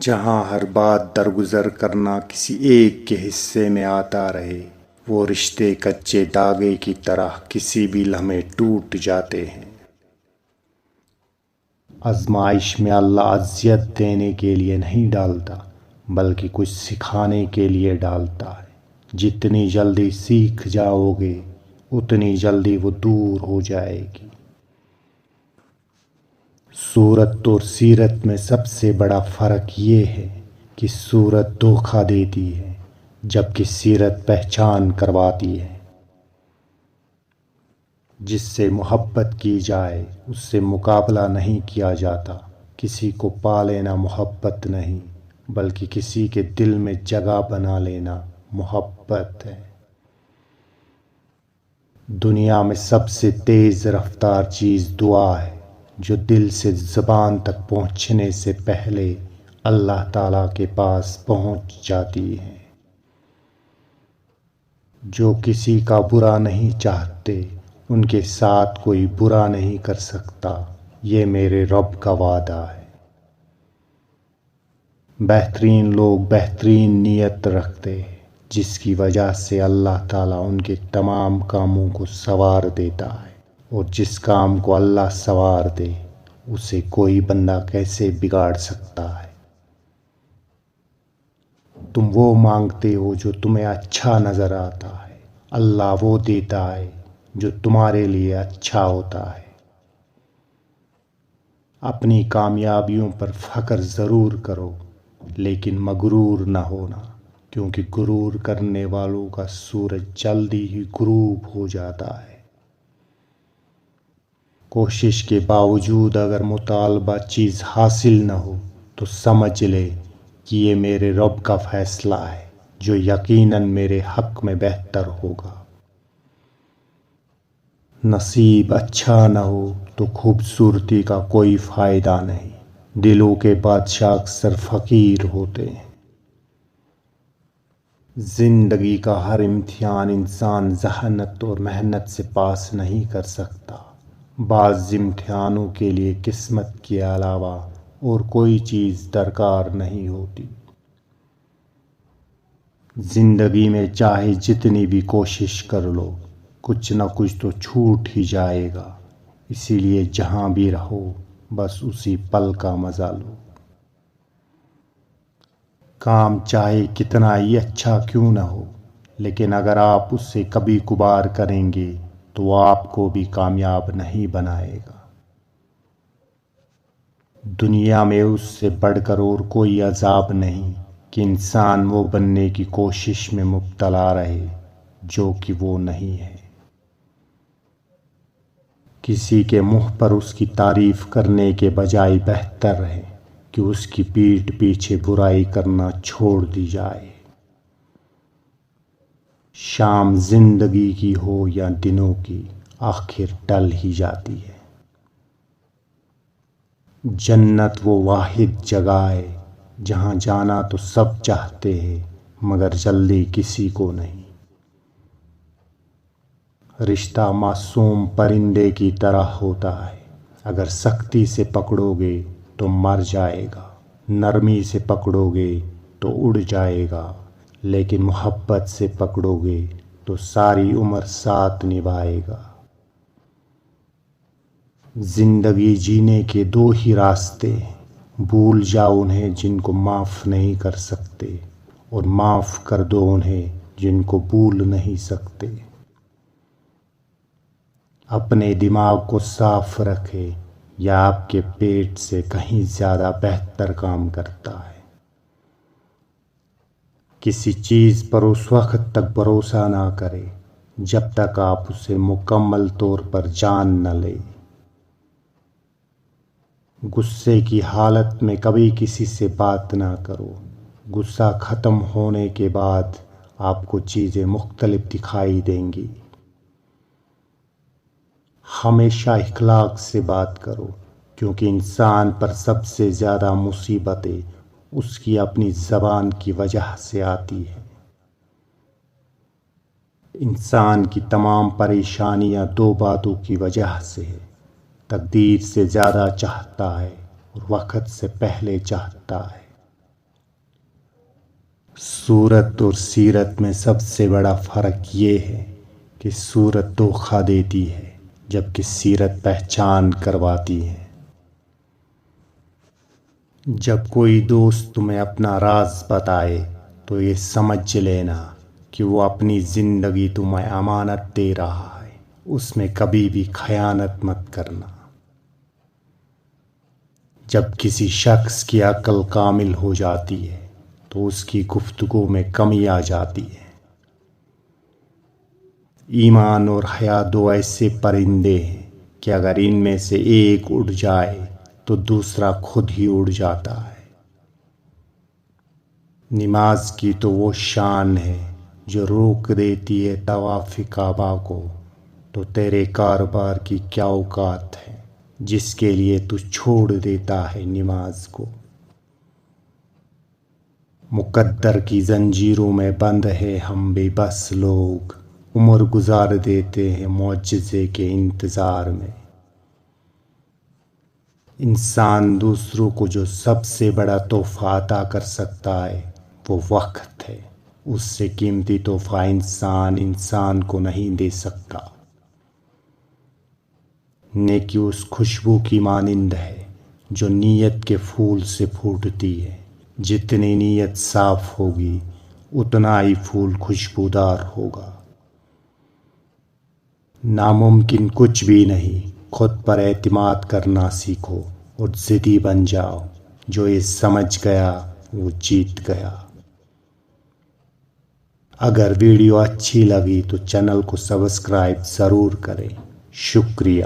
جہاں ہر بات درگزر کرنا کسی ایک کے حصے میں آتا رہے، وہ رشتے کچے دھاگے کی طرح کسی بھی لمحے ٹوٹ جاتے ہیں۔ آزمائش میں اللہ اذیت دینے کے لیے نہیں ڈالتا، بلکہ کچھ سکھانے کے لیے ڈالتا ہے۔ جتنی جلدی سیکھ جاؤ گے اتنی جلدی وہ دور ہو جائے گی۔ صورت اور سیرت میں سب سے بڑا فرق یہ ہے کہ صورت دھوکہ دیتی ہے جبکہ سیرت پہچان کرواتی ہے۔ جس سے محبت کی جائے اس سے مقابلہ نہیں کیا جاتا۔ کسی کو پا لینا محبت نہیں، بلکہ کسی کے دل میں جگہ بنا لینا محبت ہے۔ دنیا میں سب سے تیز رفتار چیز دعا ہے، جو دل سے زبان تک پہنچنے سے پہلے اللہ تعالیٰ کے پاس پہنچ جاتی ہے۔ جو کسی کا برا نہیں چاہتے ان کے ساتھ کوئی برا نہیں کر سکتا، یہ میرے رب کا وعدہ ہے۔ بہترین لوگ بہترین نیت رکھتے ہیں، جس کی وجہ سے اللہ تعالیٰ ان کے تمام کاموں کو سنوار دیتا ہے، اور جس کام کو اللہ سنوار دے اسے کوئی بندہ کیسے بگاڑ سکتا ہے۔ تم وہ مانگتے ہو جو تمہیں اچھا نظر آتا ہے، اللہ وہ دیتا ہے جو تمہارے لیے اچھا ہوتا ہے۔ اپنی کامیابیوں پر فخر ضرور کرو، لیکن مغرور نہ ہونا، کیونکہ غرور کرنے والوں کا سورج جلدی ہی غروب ہو جاتا ہے۔ کوشش کے باوجود اگر مطالبہ چیز حاصل نہ ہو تو سمجھ لے کہ یہ میرے رب کا فیصلہ ہے، جو یقیناً میرے حق میں بہتر ہوگا۔ نصیب اچھا نہ ہو تو خوبصورتی کا کوئی فائدہ نہیں۔ دلوں کے بادشاہ اکثر فقیر ہوتے ہیں۔ زندگی کا ہر امتحان انسان ذہانت اور محنت سے پاس نہیں کر سکتا۔ بعض امتحانوں کے لیے قسمت کے علاوہ اور کوئی چیز درکار نہیں ہوتی۔ زندگی میں چاہے جتنی بھی کوشش کر لو، کچھ نہ کچھ تو چھوٹ ہی جائے گا۔ اسی لیے جہاں بھی رہو بس اسی پل کا مزہ لو۔ کام چاہے کتنا ہی اچھا کیوں نہ ہو، لیکن اگر آپ اس سے کبھی کبھار کریں گے تو وہ آپ کو بھی کامیاب نہیں بنائے گا۔ دنیا میں اس سے بڑھ کر اور کوئی عذاب نہیں کہ انسان وہ بننے کی کوشش میں مبتلا رہے جو کہ وہ نہیں ہے۔ کسی کے منہ پر اس کی تعریف کرنے کے بجائے بہتر ہے کہ اس کی پیٹھ پیچھے برائی کرنا چھوڑ دی جائے۔ شام زندگی کی ہو یا دنوں کی، آخر ڈل ہی جاتی ہے۔ جنت وہ واحد جگہ ہے جہاں جانا تو سب چاہتے ہیں مگر جلدی کسی کو نہیں۔ رشتہ معصوم پرندے کی طرح ہوتا ہے، اگر سختی سے پکڑو گے تو مر جائے گا، نرمی سے پکڑو گے تو اڑ جائے گا، لیکن محبت سے پکڑو گے تو ساری عمر ساتھ نبھائے گا۔ زندگی جینے کے دو ہی راستے ہیں، بھول جاؤ انہیں جن کو معاف نہیں کر سکتے، اور معاف کر دو انہیں جن کو بھول نہیں سکتے۔ اپنے دماغ کو صاف رکھے، یا آپ کے پیٹ سے کہیں زیادہ بہتر کام کرتا ہے۔ کسی چیز پر اس وقت تک بھروسہ نہ کرے جب تک آپ اسے مکمل طور پر جان نہ لیں۔ غصے کی حالت میں کبھی کسی سے بات نہ کرو، غصہ ختم ہونے کے بعد آپ کو چیزیں مختلف دکھائی دیں گی۔ ہمیشہ اخلاق سے بات کرو، کیونکہ انسان پر سب سے زیادہ مصیبتیں اس کی اپنی زبان کی وجہ سے آتی ہیں۔ انسان کی تمام پریشانیاں دو باتوں کی وجہ سے ہے، تقدیر سے زیادہ چاہتا ہے اور وقت سے پہلے چاہتا ہے۔ صورت اور سیرت میں سب سے بڑا فرق یہ ہے کہ صورت دھوکہ دیتی ہے جبکہ سیرت پہچان کرواتی ہے۔ جب کوئی دوست تمہیں اپنا راز بتائے تو یہ سمجھ لینا کہ وہ اپنی زندگی تمہیں امانت دے رہا ہے، اس میں کبھی بھی خیانت مت کرنا۔ جب کسی شخص کی عقل کامل ہو جاتی ہے تو اس کی گفتگو میں کمی آ جاتی ہے۔ ایمان اور حیا دو ایسے پرندے ہیں کہ اگر ان میں سے ایک اڑ جائے تو دوسرا خود ہی اڑ جاتا ہے۔ نماز کی تو وہ شان ہے جو روک دیتی ہے طواف کعبہ کو، تو تیرے کاروبار کی کیا اوقات ہے جس کے لیے تو چھوڑ دیتا ہے نماز کو۔ مقدر کی زنجیروں میں بند ہے ہم بے بس لوگ، عمر گزار دیتے ہیں معجزے کے انتظار میں۔ انسان دوسروں کو جو سب سے بڑا تحفہ عطا کر سکتا ہے وہ وقت ہے، اس سے قیمتی تحفہ انسان کو نہیں دے سکتا۔ نیکی اس خوشبو کی مانند ہے جو نیت کے پھول سے پھوٹتی ہے، جتنی نیت صاف ہوگی اتنا ہی پھول خوشبودار ہوگا۔ ناممکن کچھ بھی نہیں، خود پر اعتماد کرنا سیکھو اور ضدی بن جاؤ، جو یہ سمجھ گیا وہ جیت گیا۔ اگر ویڈیو اچھی لگی تو چینل کو سبسکرائب ضرور کریں۔ شکریہ۔